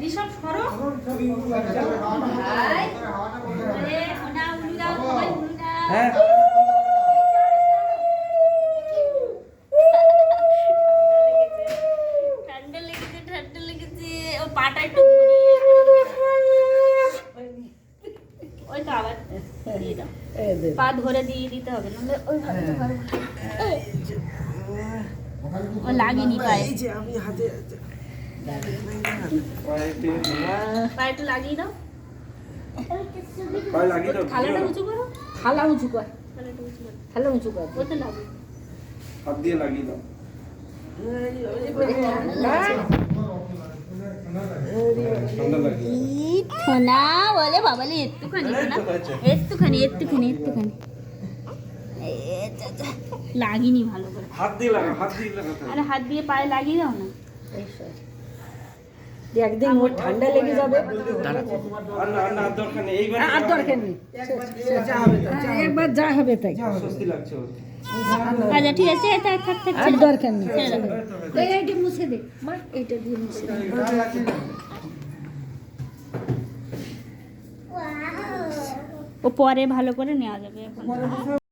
ঋষভ সরো হ্যাঁ ঠান্ডা লেগেছে ও পাটা একটু ধরিয়ে ওই তো আবার দিয়ে দাও পা ধরে দিয়ে দিতে হবে নাহলে ওই ও লাগেনি পায়ে আমি হাতে পায়ে একটু লাগিয়ে দাও পায়ে লাগিয়ে দাও থালাটা উঁচু করো থালা উঁচু কর, থালাটা উঁচু করো থালা উঁচু কর। ওতে লাগে হাত দিয়ে লাগিয়ে দাও ঠান্ডা লাগে না বলে বাবালে একটুখানি না একটুখানি লাগিনি ভালো করে হাত দিয়ে লাগা হাত দিয়ে লাগা আরে হাত দিয়ে পায়ে লাগিয়ে দাও না একদিন ওর ঠান্ডা লেগে যাবে, আর না দরকার নেই এইবার আর দরকার নেই, একবার যা হবে তাই, স্বস্তি লাগছে ওর আচ্ছা ঠিক আছে থাক আর দরকার নেই। ছেড়ে দাও। এইটা মুছে দে মা, এইটা দিয়ে মুছে দে। ও পরে ভালো করে নেওয়া যাবে এখন